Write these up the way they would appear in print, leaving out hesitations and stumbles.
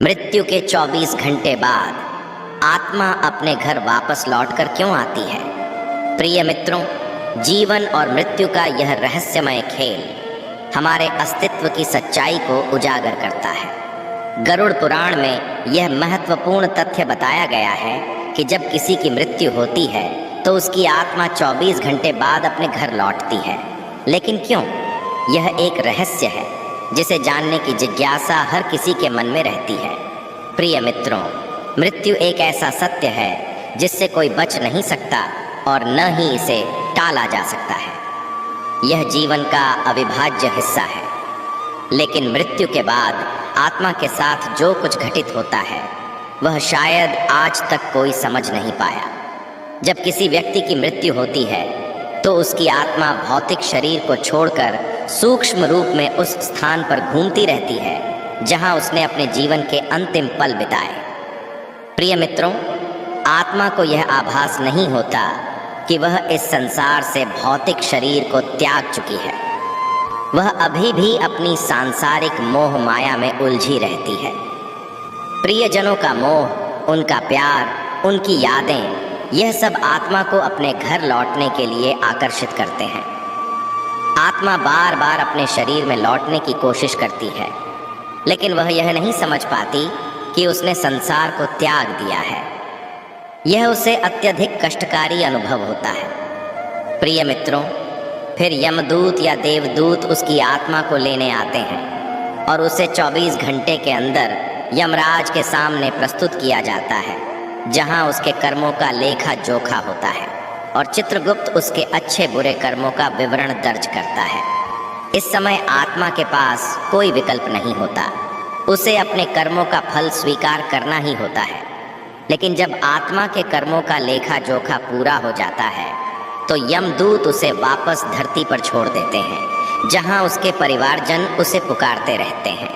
मृत्यु के 24 घंटे बाद आत्मा अपने घर वापस लौटकर क्यों आती है? प्रिय मित्रों, जीवन और मृत्यु का यह रहस्यमय खेल हमारे अस्तित्व की सच्चाई को उजागर करता है। गरुड़ पुराण में यह महत्वपूर्ण तथ्य बताया गया है कि जब किसी की मृत्यु होती है तो उसकी आत्मा 24 घंटे बाद अपने घर लौटती है। लेकिन क्यों? यह एक रहस्य है जिसे जानने की जिज्ञासा हर किसी के मन में रहती है। प्रिय मित्रों, मृत्यु एक ऐसा सत्य है जिससे कोई बच नहीं सकता और न ही इसे टाला जा सकता है। यह जीवन का अविभाज्य हिस्सा है। लेकिन मृत्यु के बाद आत्मा के साथ जो कुछ घटित होता है वह शायद आज तक कोई समझ नहीं पाया। जब किसी व्यक्ति की मृत्यु होती है तो उसकी आत्मा भौतिक शरीर को छोड़कर सूक्ष्म रूप में उस स्थान पर घूमती रहती है जहां उसने अपने जीवन के अंतिम पल बिताए। प्रिय मित्रों, आत्मा को यह आभास नहीं होता कि वह इस संसार से भौतिक शरीर को त्याग चुकी है। वह अभी भी अपनी सांसारिक मोह माया में उलझी रहती है। प्रियजनों का मोह, उनका प्यार, उनकी यादें, यह सब आत्मा को अपने घर लौटने के लिए आकर्षित करते हैं। आत्मा बार बार अपने शरीर में लौटने की कोशिश करती है, लेकिन वह यह नहीं समझ पाती कि उसने संसार को त्याग दिया है। यह उसे अत्यधिक कष्टकारी अनुभव होता है। प्रिय मित्रों, फिर यमदूत या देवदूत उसकी आत्मा को लेने आते हैं और उसे 24 घंटे के अंदर यमराज के सामने प्रस्तुत किया जाता है, जहां उसके कर्मों का लेखा जोखा होता है और चित्रगुप्त उसके अच्छे बुरे कर्मों का विवरण दर्ज करता है। इस समय आत्मा के पास कोई विकल्प नहीं होता, उसे अपने कर्मों का फल स्वीकार करना ही होता है। लेकिन जब आत्मा के कर्मों का लेखा जोखा पूरा हो जाता है तो यमदूत उसे वापस धरती पर छोड़ देते हैं, जहां उसके परिवारजन उसे पुकारते रहते हैं।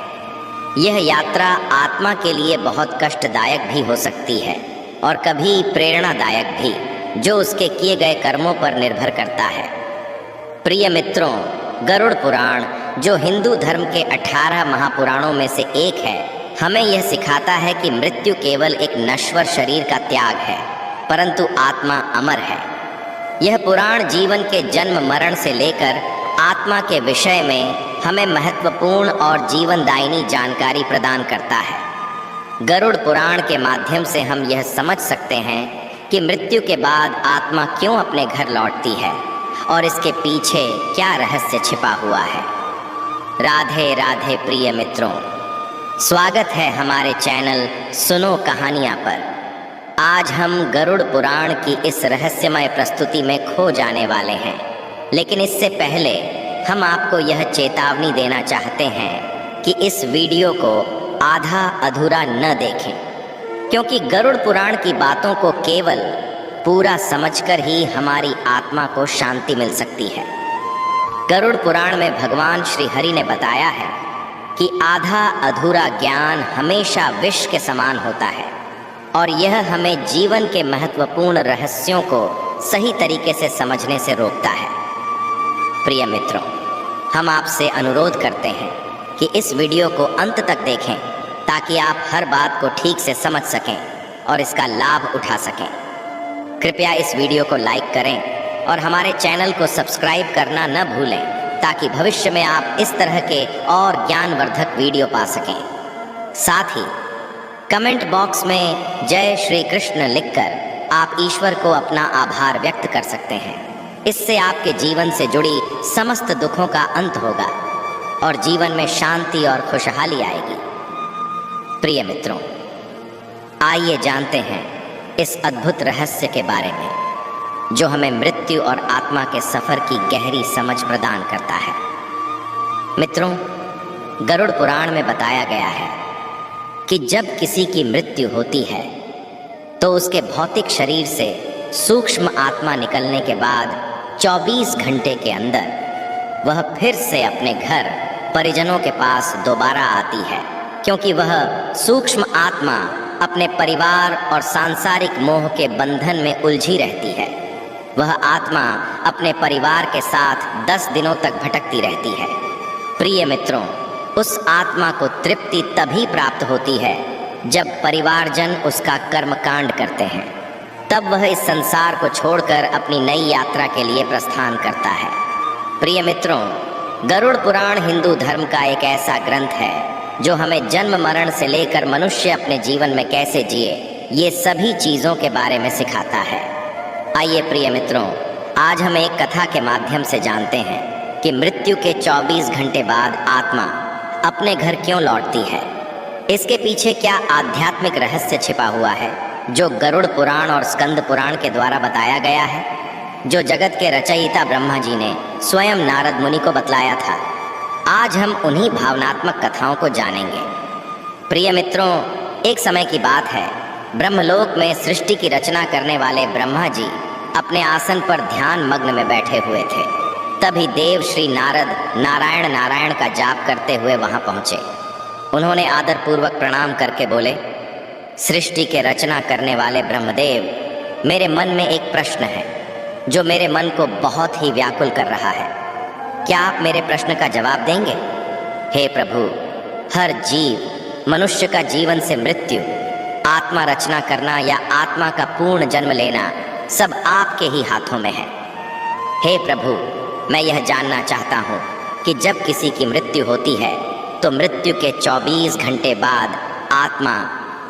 यह यात्रा आत्मा के लिए बहुत कष्टदायक भी हो सकती है और कभी प्रेरणादायक भी, जो उसके किए गए कर्मों पर निर्भर करता है। प्रिय मित्रों, गरुड़ पुराण, जो हिंदू धर्म के 18 महापुराणों में से एक है, हमें यह सिखाता है कि मृत्यु केवल एक नश्वर शरीर का त्याग है, परंतु आत्मा अमर है। यह पुराण जीवन के जन्म मरण से लेकर आत्मा के विषय में हमें महत्वपूर्ण और जीवनदायिनी जानकारी प्रदान करता है। गरुड़ पुराण के माध्यम से हम यह समझ सकते हैं कि मृत्यु के बाद आत्मा क्यों अपने घर लौटती है और इसके पीछे क्या रहस्य छिपा हुआ है। राधे राधे प्रिय मित्रों, स्वागत है हमारे चैनल सुनो कहानियाँ पर। आज हम गरुड़ पुराण की इस रहस्यमय प्रस्तुति में खो जाने वाले हैं, लेकिन इससे पहले हम आपको यह चेतावनी देना चाहते हैं कि इस वीडियो को आधा अधूरा न देखें, क्योंकि गरुड़ पुराण की बातों को केवल पूरा समझकर ही हमारी आत्मा को शांति मिल सकती है। गरुड़ पुराण में भगवान श्री हरि ने बताया है कि आधा अधूरा ज्ञान हमेशा विष के समान होता है और यह हमें जीवन के महत्वपूर्ण रहस्यों को सही तरीके से समझने से रोकता है। प्रिय मित्रों, हम आपसे अनुरोध करते हैं कि इस वीडियो को अंत तक देखें ताकि आप हर बात को ठीक से समझ सकें और इसका लाभ उठा सकें। कृपया इस वीडियो को लाइक करें और हमारे चैनल को सब्सक्राइब करना न भूलें ताकि भविष्य में आप इस तरह के और ज्ञानवर्धक वीडियो पा सकें। साथ ही कमेंट बॉक्स में जय श्री कृष्ण लिखकर आप ईश्वर को अपना आभार व्यक्त कर सकते हैं। इससे आपके जीवन से जुड़ी समस्त दुखों का अंत होगा और जीवन में शांति और खुशहाली आएगी। प्रिय मित्रों, आइए जानते हैं इस अद्भुत रहस्य के बारे में जो हमें मृत्यु और आत्मा के सफर की गहरी समझ प्रदान करता है। मित्रों, गरुड़ पुराण में बताया गया है कि जब किसी की मृत्यु होती है तो उसके भौतिक शरीर से सूक्ष्म आत्मा निकलने के बाद 24 घंटे के अंदर वह फिर से अपने घर परिजनों के पास दोबारा आती है, क्योंकि वह सूक्ष्म आत्मा अपने परिवार और सांसारिक मोह के बंधन में उलझी रहती है। वह आत्मा अपने परिवार के साथ 10 दिनों तक भटकती रहती है। प्रिय मित्रों, उस आत्मा को तृप्ति तभी प्राप्त होती है जब परिवारजन उसका कर्मकांड करते हैं, तब वह इस संसार को छोड़कर अपनी नई यात्रा के लिए प्रस्थान करता है। प्रिय मित्रों, गरुड़ पुराण हिंदू धर्म का एक ऐसा ग्रंथ है जो हमें जन्म मरण से लेकर मनुष्य अपने जीवन में कैसे जिए, ये सभी चीज़ों के बारे में सिखाता है। आइए प्रिय मित्रों, आज हम एक कथा के माध्यम से जानते हैं कि मृत्यु के 24 घंटे बाद आत्मा अपने घर क्यों लौटती है। इसके पीछे क्या आध्यात्मिक रहस्य छिपा हुआ है जो गरुड़ पुराण और स्कंद पुराण के द्वारा बताया गया है, जो जगत के रचयिता ब्रह्मा जी ने स्वयं नारद मुनि को बतलाया था। आज हम उन्हीं भावनात्मक कथाओं को जानेंगे। प्रिय मित्रों, एक समय की बात है, ब्रह्मलोक में सृष्टि की रचना करने वाले ब्रह्मा जी अपने आसन पर ध्यान मग्न में बैठे हुए थे। तभी देव श्री नारद नारायण नारायण का जाप करते हुए वहां पहुंचे। उन्होंने आदरपूर्वक प्रणाम करके बोले, सृष्टि के रचना करने वाले ब्रह्मदेव, मेरे मन में एक प्रश्न है जो मेरे मन को बहुत ही व्याकुल कर रहा है। क्या आप मेरे प्रश्न का जवाब देंगे? हे प्रभु, हर जीव, मनुष्य का जीवन से मृत्यु, आत्मा रचना करना या आत्मा का पूर्ण जन्म लेना सब आपके ही हाथों में है। हे प्रभु, मैं यह जानना चाहता हूँ कि जब किसी की मृत्यु होती है तो मृत्यु के 24 घंटे बाद आत्मा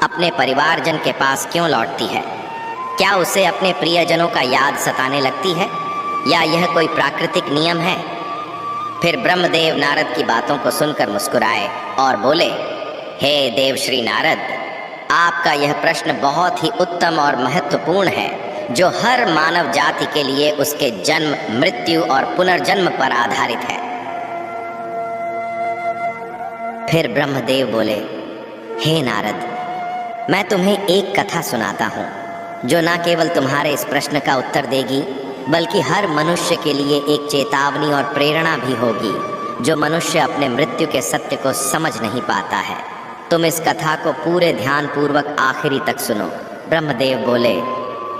अपने परिवारजन के पास क्यों लौटती है? क्या उसे अपने प्रियजनों का याद सताने लगती है या यह कोई प्राकृतिक नियम है? फिर ब्रह्मदेव नारद की बातों को सुनकर मुस्कुराए और बोले, हे देव श्री नारद, आपका यह प्रश्न बहुत ही उत्तम और महत्वपूर्ण है जो हर मानव जाति के लिए उसके जन्म, मृत्यु और पुनर्जन्म पर आधारित है। फिर ब्रह्मदेव बोले, हे नारद, मैं तुम्हें एक कथा सुनाता हूँ जो न केवल तुम्हारे इस प्रश्न का उत्तर देगी बल्कि हर मनुष्य के लिए एक चेतावनी और प्रेरणा भी होगी जो मनुष्य अपने मृत्यु के सत्य को समझ नहीं पाता है। तुम इस कथा को पूरे ध्यान पूर्वक आखिरी तक सुनो। ब्रह्मदेव बोले,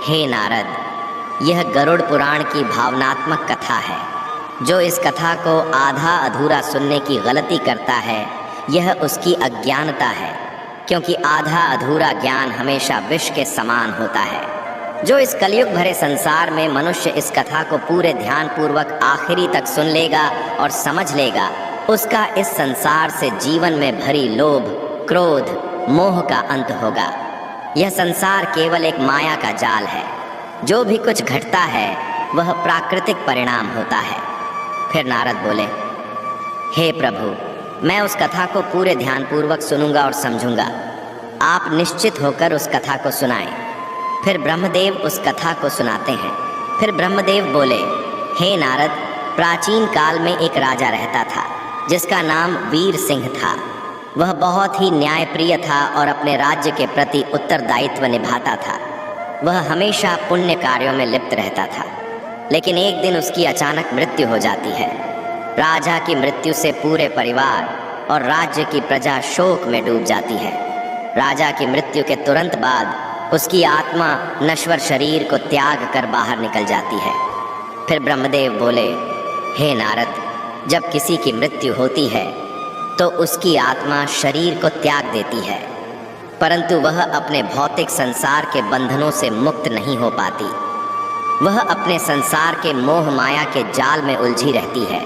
हे नारद, यह गरुड़ पुराण की भावनात्मक कथा है। जो इस कथा को आधा अधूरा सुनने की गलती करता है, यह उसकी अज्ञानता है, क्योंकि आधा अधूरा ज्ञान हमेशा विष के समान होता है। जो इस कलयुग भरे संसार में मनुष्य इस कथा को पूरे ध्यान पूर्वक आखिरी तक सुन लेगा और समझ लेगा, उसका इस संसार से जीवन में भरी लोभ, क्रोध, मोह का अंत होगा। यह संसार केवल एक माया का जाल है। जो भी कुछ घटता है वह प्राकृतिक परिणाम होता है। फिर नारद बोले, हे प्रभु, मैं उस कथा को पूरे ध्यान पूर्वक सुनूंगा और समझूंगा। आप निश्चित होकर उस कथा को सुनाएं। फिर ब्रह्मदेव उस कथा को सुनाते हैं। फिर ब्रह्मदेव बोले, हे नारद, प्राचीन काल में एक राजा रहता था जिसका नाम वीर सिंह था। वह बहुत ही न्यायप्रिय था और अपने राज्य के प्रति उत्तरदायित्व निभाता था। वह हमेशा पुण्य कार्यों में लिप्त रहता था। लेकिन एक दिन उसकी अचानक मृत्यु हो जाती है। राजा की मृत्यु से पूरे परिवार और राज्य की प्रजा शोक में डूब जाती है। राजा की मृत्यु के तुरंत बाद उसकी आत्मा नश्वर शरीर को त्याग कर बाहर निकल जाती है। फिर ब्रह्मदेव बोले, हे नारद, जब किसी की मृत्यु होती है तो उसकी आत्मा शरीर को त्याग देती है, परंतु वह अपने भौतिक संसार के बंधनों से मुक्त नहीं हो पाती। वह अपने संसार के मोह माया के जाल में उलझी रहती है।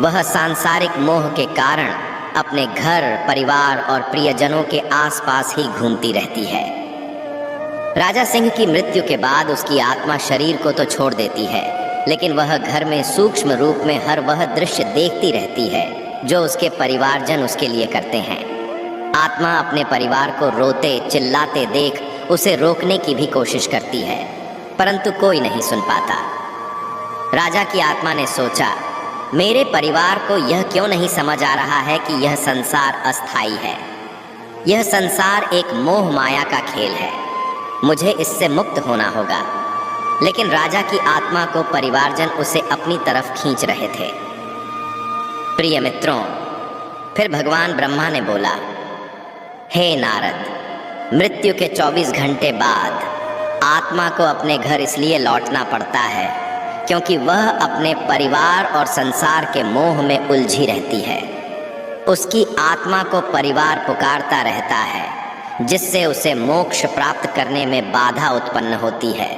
वह सांसारिक मोह के कारण अपने घर, परिवार और प्रियजनों के आसपास ही घूमती रहती है। राजा सिंह की मृत्यु के बाद उसकी आत्मा शरीर को तो छोड़ देती है, लेकिन वह घर में सूक्ष्म रूप में हर वह दृश्य देखती रहती है जो उसके परिवारजन उसके लिए करते हैं। आत्मा अपने परिवार को रोते चिल्लाते देख उसे रोकने की भी कोशिश करती है, परंतु कोई नहीं सुन पाता। राजा की आत्मा ने सोचा, मेरे परिवार को यह क्यों नहीं समझ आ रहा है कि यह संसार अस्थाई है। यह संसार एक मोह माया का खेल है। मुझे इससे मुक्त होना होगा। लेकिन राजा की आत्मा को परिवारजन उसे अपनी तरफ खींच रहे थे। प्रिय मित्रों, फिर भगवान ब्रह्मा ने बोला, हे नारद, मृत्यु के 24 घंटे बाद आत्मा को अपने घर इसलिए लौटना पड़ता है क्योंकि वह अपने परिवार और संसार के मोह में उलझी रहती है। उसकी आत्मा को परिवार पुकारता रहता है, जिससे उसे मोक्ष प्राप्त करने में बाधा उत्पन्न होती है,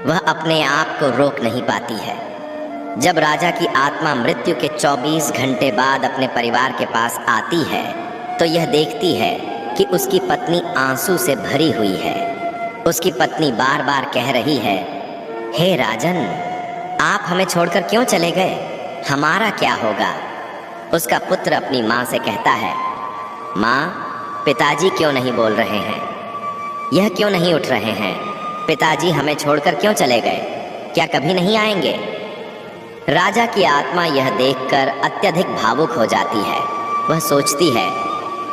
वह अपने आप को रोक नहीं पाती है। जब राजा की आत्मा मृत्यु के 24 घंटे बाद अपने परिवार के पास आती है तो यह देखती है कि उसकी पत्नी आंसू से भरी हुई है। उसकी पत्नी बार बार कह रही है, हे राजन, आप हमें छोड़कर क्यों चले गए? हमारा क्या होगा? उसका पुत्र अपनी माँ से कहता है, माँ, पिताजी क्यों नहीं बोल रहे हैं? यह क्यों नहीं उठ रहे हैं? पिताजी हमें छोड़कर क्यों चले गए? क्या कभी नहीं आएंगे? राजा की आत्मा यह देखकर अत्यधिक भावुक हो जाती है। वह सोचती है,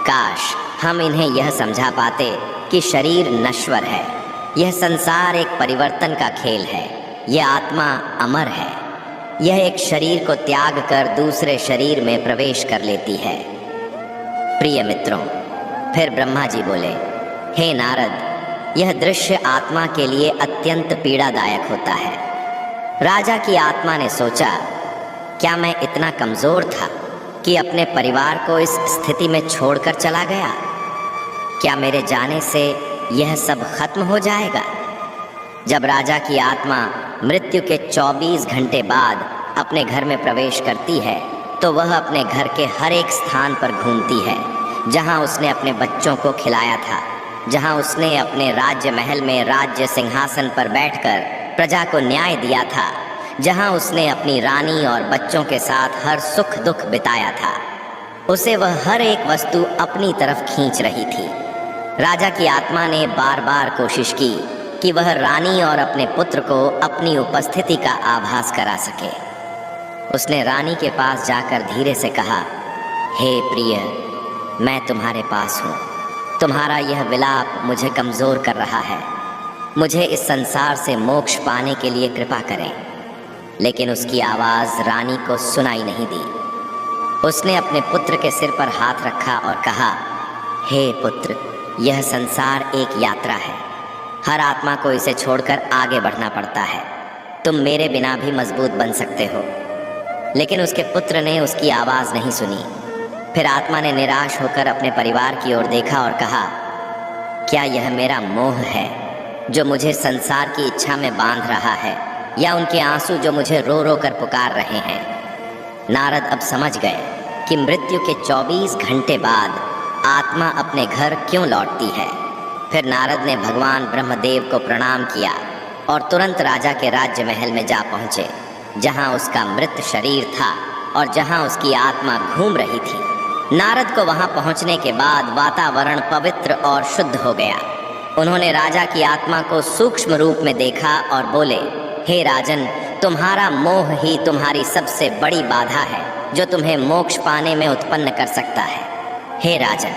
काश हम इन्हें यह समझा पाते कि शरीर नश्वर है, यह संसार एक परिवर्तन का खेल है, यह आत्मा अमर है, यह एक शरीर को त्याग कर दूसरे शरीर में प्रवेश कर लेती है। प्रिय मित्रों, फिर ब्रह्मा जी बोले, हे नारद, यह दृश्य आत्मा के लिए अत्यंत पीड़ादायक होता है। राजा की आत्मा ने सोचा, क्या मैं इतना कमजोर था कि अपने परिवार को इस स्थिति में छोड़कर चला गया? क्या मेरे जाने से यह सब खत्म हो जाएगा? जब राजा की आत्मा मृत्यु के 24 घंटे बाद अपने घर में प्रवेश करती है तो वह अपने घर के हर एक स्थान पर घूमती है जहां उसने अपने बच्चों को खिलाया था, जहां उसने अपने राज्य महल में राज्य सिंहासन पर बैठकर प्रजा को न्याय दिया था, जहां उसने अपनी रानी और बच्चों के साथ हर सुख दुख बिताया था। उसे वह हर एक वस्तु अपनी तरफ खींच रही थी। राजा की आत्मा ने बार बार कोशिश की कि वह रानी और अपने पुत्र को अपनी उपस्थिति का आभास करा सके। उसने रानी के पास जाकर धीरे से कहा, हे प्रिय, मैं तुम्हारे पास हूँ। तुम्हारा यह विलाप मुझे कमज़ोर कर रहा है। मुझे इस संसार से मोक्ष पाने के लिए कृपा करें। लेकिन उसकी आवाज़ रानी को सुनाई नहीं दी। उसने अपने पुत्र के सिर पर हाथ रखा और कहा, हे पुत्र, यह संसार एक यात्रा है। हर आत्मा को इसे छोड़कर आगे बढ़ना पड़ता है। तुम मेरे बिना भी मजबूत बन सकते हो। लेकिन उसके पुत्र ने उसकी आवाज़ नहीं सुनी। फिर आत्मा ने निराश होकर अपने परिवार की ओर देखा और कहा, क्या यह मेरा मोह है जो मुझे संसार की इच्छा में बांध रहा है, या उनके आंसू जो मुझे रो रो कर पुकार रहे हैं? नारद अब समझ गए कि मृत्यु के 24 घंटे बाद आत्मा अपने घर क्यों लौटती है। फिर नारद ने भगवान ब्रह्मदेव को प्रणाम किया और तुरंत राजा के राज्य महल में जा पहुँचे, जहाँ उसका मृत शरीर था और जहाँ उसकी आत्मा घूम रही थी। नारद को वहाँ पहुँचने के बाद वातावरण पवित्र और शुद्ध हो गया। उन्होंने राजा की आत्मा को सूक्ष्म रूप में देखा और बोले, हे राजन, तुम्हारा मोह ही तुम्हारी सबसे बड़ी बाधा है जो तुम्हें मोक्ष पाने में उत्पन्न कर सकता है। हे राजन,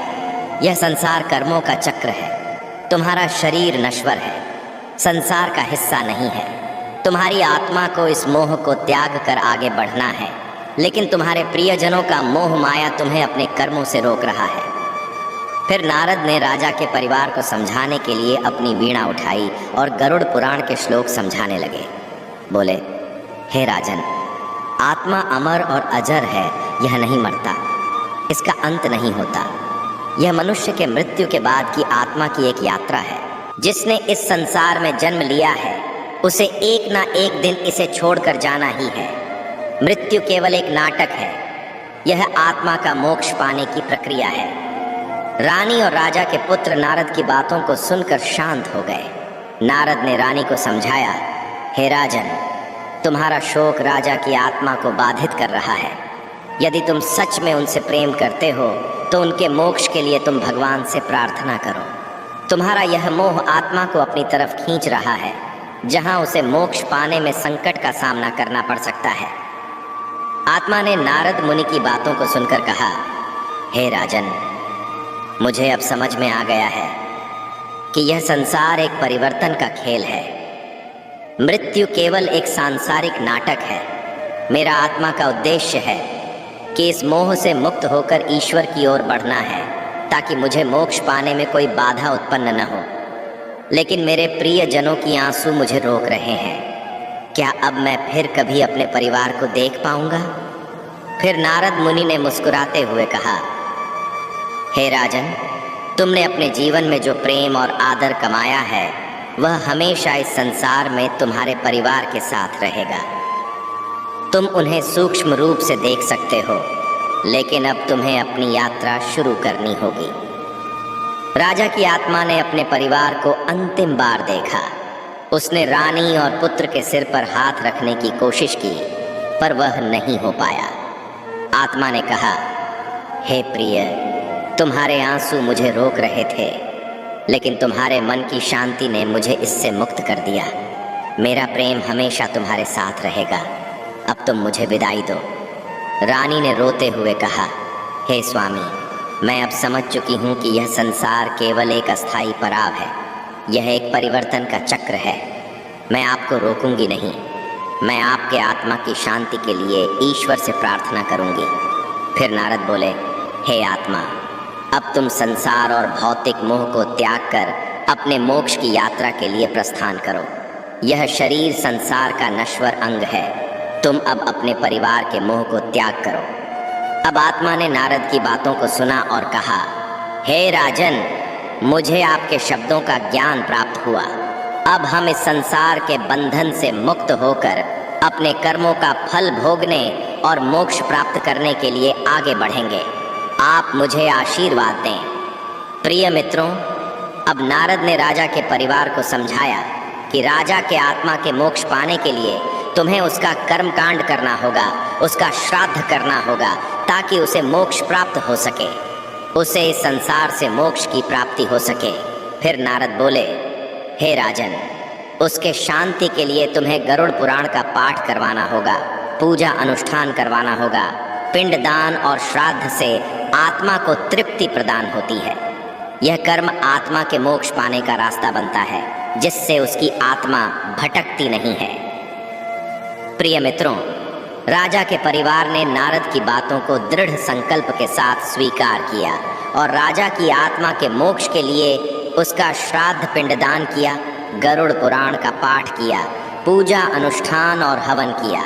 यह संसार कर्मों का चक्र है। तुम्हारा शरीर नश्वर है, संसार का हिस्सा नहीं है। तुम्हारी आत्मा को इस मोह को त्याग कर आगे बढ़ना है, लेकिन तुम्हारे प्रियजनों का मोह माया तुम्हें अपने कर्मों से रोक रहा है। फिर नारद ने राजा के परिवार को समझाने के लिए अपनी वीणा उठाई और गरुड़ पुराण के श्लोक समझाने लगे। बोले, हे राजन, आत्मा अमर और अजर है, यह नहीं मरता, इसका अंत नहीं होता। यह मनुष्य के मृत्यु के बाद की आत्मा की एक यात्रा है। जिसने इस संसार में जन्म लिया है उसे एक ना एक दिन इसे छोड़कर जाना ही है। मृत्यु केवल एक नाटक है। यह आत्मा का मोक्ष पाने की प्रक्रिया है। रानी और राजा के पुत्र नारद की बातों को सुनकर शांत हो गए। नारद ने रानी को समझाया, हे राजन, तुम्हारा शोक राजा की आत्मा को बाधित कर रहा है। यदि तुम सच में उनसे प्रेम करते हो तो उनके मोक्ष के लिए तुम भगवान से प्रार्थना करो। तुम्हारा यह मोह आत्मा को अपनी तरफ खींच रहा है, जहां उसे मोक्ष पाने में संकट का सामना करना पड़ सकता है। आत्मा ने नारद मुनि की बातों को सुनकर कहा, हे राजन, मुझे अब समझ में आ गया है कि यह संसार एक परिवर्तन का खेल है। मृत्यु केवल एक सांसारिक नाटक है। मेरा आत्मा का उद्देश्य है कि इस मोह से मुक्त होकर ईश्वर की ओर बढ़ना है, ताकि मुझे मोक्ष पाने में कोई बाधा उत्पन्न न हो। लेकिन मेरे प्रिय जनों की आंसू मुझे रोक रहे हैं। क्या अब मैं फिर कभी अपने परिवार को देख पाऊंगा? फिर नारद मुनि ने मुस्कुराते हुए कहा, हे राजन, तुमने अपने जीवन में जो प्रेम और आदर कमाया है वह हमेशा इस संसार में तुम्हारे परिवार के साथ रहेगा। तुम उन्हें सूक्ष्म रूप से देख सकते हो, लेकिन अब तुम्हें अपनी यात्रा शुरू करनी होगी। राजा की आत्मा ने अपने परिवार को अंतिम बार देखा। उसने रानी और पुत्र के सिर पर हाथ रखने की कोशिश की, पर वह नहीं हो पाया। आत्मा ने कहा, हे प्रिय, तुम्हारे आंसू मुझे रोक रहे थे, लेकिन तुम्हारे मन की शांति ने मुझे इससे मुक्त कर दिया। मेरा प्रेम हमेशा तुम्हारे साथ रहेगा। अब तुम मुझे विदाई दो। रानी ने रोते हुए कहा, हे स्वामी, मैं अब समझ चुकी हूँ कि यह संसार केवल एक अस्थायी पड़ाव है। यह एक परिवर्तन का चक्र है। मैं आपको रोकूंगी नहीं। मैं आपके आत्मा की शांति के लिए ईश्वर से प्रार्थना करूंगी। फिर नारद बोले, हे आत्मा, अब तुम संसार और भौतिक मोह को त्याग कर अपने मोक्ष की यात्रा के लिए प्रस्थान करो। यह शरीर संसार का नश्वर अंग है। तुम अब अपने परिवार के मोह को त्याग करो। अब आत्मा ने नारद की बातों को सुना और कहा, हे राजन, मुझे आपके शब्दों का ज्ञान प्राप्त हुआ। अब हम इस संसार के बंधन से मुक्त होकर अपने कर्मों का फल भोगने और मोक्ष प्राप्त करने के लिए आगे बढ़ेंगे। आप मुझे आशीर्वाद दें। प्रिय मित्रों, अब नारद ने राजा के परिवार को समझाया कि राजा के आत्मा के मोक्ष पाने के लिए तुम्हें उसका कर्मकांड करना होगा, उसका श्राद्ध करना होगा, ताकि उसे मोक्ष प्राप्त हो सके, उसे इस संसार से मोक्ष की प्राप्ति हो सके। फिर नारद बोले, हे राजन, उसके शांति के लिए तुम्हें गरुड़ पुराण का पाठ करवाना होगा, पूजा अनुष्ठान करवाना होगा। पिंडदान और श्राद्ध से आत्मा को तृप्ति प्रदान होती है। यह कर्म आत्मा के मोक्ष पाने का रास्ता बनता है, जिससे उसकी आत्मा भटकती नहीं है। प्रिय मित्रों, राजा के परिवार ने नारद की बातों को दृढ़ संकल्प के साथ स्वीकार किया और राजा की आत्मा के मोक्ष के लिए उसका श्राद्ध पिंडदान किया, गरुड़ पुराण का पाठ किया, पूजा अनुष्ठान और हवन किया।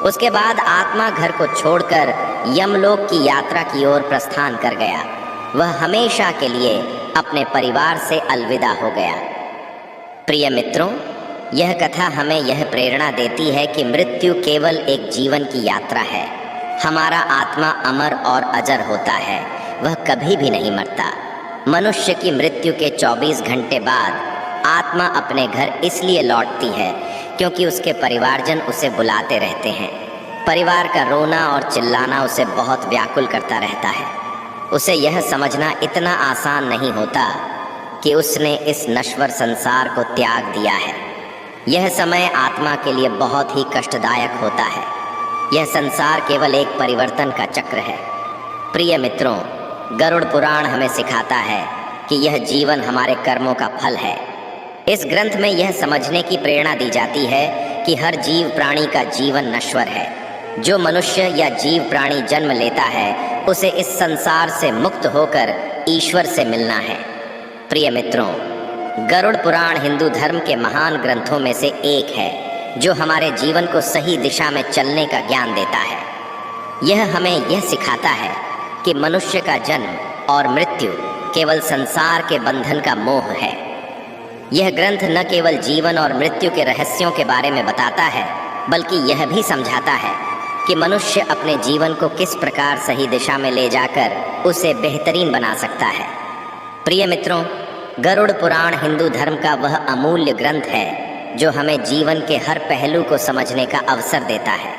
उसके बाद आत्मा घर को छोड़कर यमलोक की यात्रा की ओर प्रस्थान कर गया। वह हमेशा के लिए अपने परिवार से अलविदा हो गया। प्रिय मित्रों, यह कथा हमें यह प्रेरणा देती है कि मृत्यु केवल एक जीवन की यात्रा है। हमारा आत्मा अमर और अजर होता है, वह कभी भी नहीं मरता। मनुष्य की मृत्यु के 24 घंटे बाद आत्मा अपने घर इसलिए लौटती है क्योंकि उसके परिवारजन उसे बुलाते रहते हैं। परिवार का रोना और चिल्लाना उसे बहुत व्याकुल करता रहता है। उसे यह समझना इतना आसान नहीं होता कि उसने इस नश्वर संसार को त्याग दिया है। यह समय आत्मा के लिए बहुत ही कष्टदायक होता है। यह संसार केवल एक परिवर्तन का चक्र है। प्रिय मित्रों, गरुड़ पुराण हमें सिखाता है कि यह जीवन हमारे कर्मों का फल है। इस ग्रंथ में यह समझने की प्रेरणा दी जाती है कि हर जीव प्राणी का जीवन नश्वर है। जो मनुष्य या जीव प्राणी जन्म लेता है उसे इस संसार से मुक्त होकर ईश्वर से मिलना है। प्रिय मित्रों, गरुड़ पुराण हिंदू धर्म के महान ग्रंथों में से एक है जो हमारे जीवन को सही दिशा में चलने का ज्ञान देता है। यह हमें यह सिखाता है कि मनुष्य का जन्म और मृत्यु केवल संसार के बंधन का मोह है। यह ग्रंथ न केवल जीवन और मृत्यु के रहस्यों के बारे में बताता है, बल्कि यह भी समझाता है कि मनुष्य अपने जीवन को किस प्रकार सही दिशा में ले जाकर उसे बेहतरीन बना सकता है। प्रिय मित्रों, गरुड़ पुराण हिंदू धर्म का वह अमूल्य ग्रंथ है जो हमें जीवन के हर पहलू को समझने का अवसर देता है।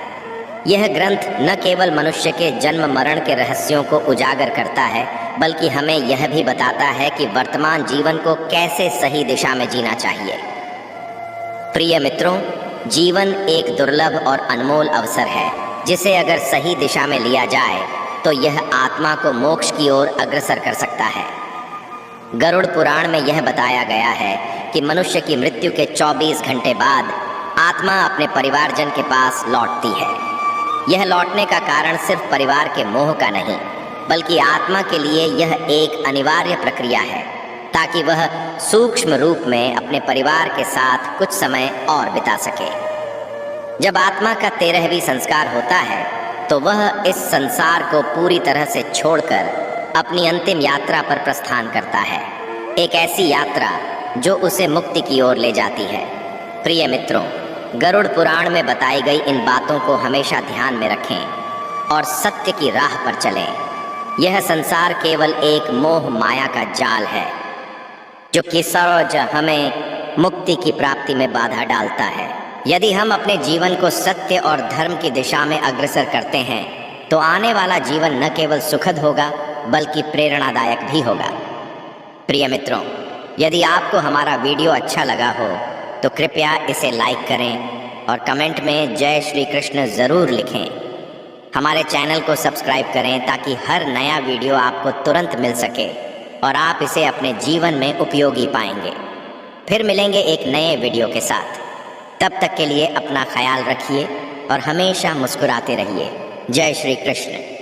यह ग्रंथ न केवल मनुष्य के जन्म मरण के रहस्यों को उजागर करता है, बल्कि हमें यह भी बताता है कि वर्तमान जीवन को कैसे सही दिशा में जीना चाहिए। प्रिय मित्रों, जीवन एक दुर्लभ और अनमोल अवसर है, जिसे अगर सही दिशा में लिया जाए तो यह आत्मा को मोक्ष की ओर अग्रसर कर सकता है। गरुड़ पुराण में यह बताया गया है कि मनुष्य की मृत्यु के 24 घंटे बाद आत्मा अपने परिवारजन के पास लौटती है। यह लौटने का कारण सिर्फ परिवार के मोह का नहीं, बल्कि आत्मा के लिए यह एक अनिवार्य प्रक्रिया है, ताकि वह सूक्ष्म रूप में अपने परिवार के साथ कुछ समय और बिता सके। जब आत्मा का 13वां संस्कार होता है तो वह इस संसार को पूरी तरह से छोड़कर अपनी अंतिम यात्रा पर प्रस्थान करता है, एक ऐसी यात्रा जो उसे मुक्ति की ओर ले जाती है। प्रिय मित्रों, गरुड़ पुराण में बताई गई इन बातों को हमेशा ध्यान में रखें और सत्य की राह पर चलें। यह संसार केवल एक मोह माया का जाल है जो कि सरोज हमें मुक्ति की प्राप्ति में बाधा डालता है। यदि हम अपने जीवन को सत्य और धर्म की दिशा में अग्रसर करते हैं तो आने वाला जीवन न केवल सुखद होगा बल्कि प्रेरणादायक भी होगा। प्रिय मित्रों, यदि आपको हमारा वीडियो अच्छा लगा हो तो कृपया इसे लाइक करें और कमेंट में जय श्री कृष्ण ज़रूर लिखें। हमारे चैनल को सब्सक्राइब करें ताकि हर नया वीडियो आपको तुरंत मिल सके और आप इसे अपने जीवन में उपयोगी पाएंगे। फिर मिलेंगे एक नए वीडियो के साथ। तब तक के लिए अपना ख्याल रखिए और हमेशा मुस्कुराते रहिए। जय श्री कृष्ण।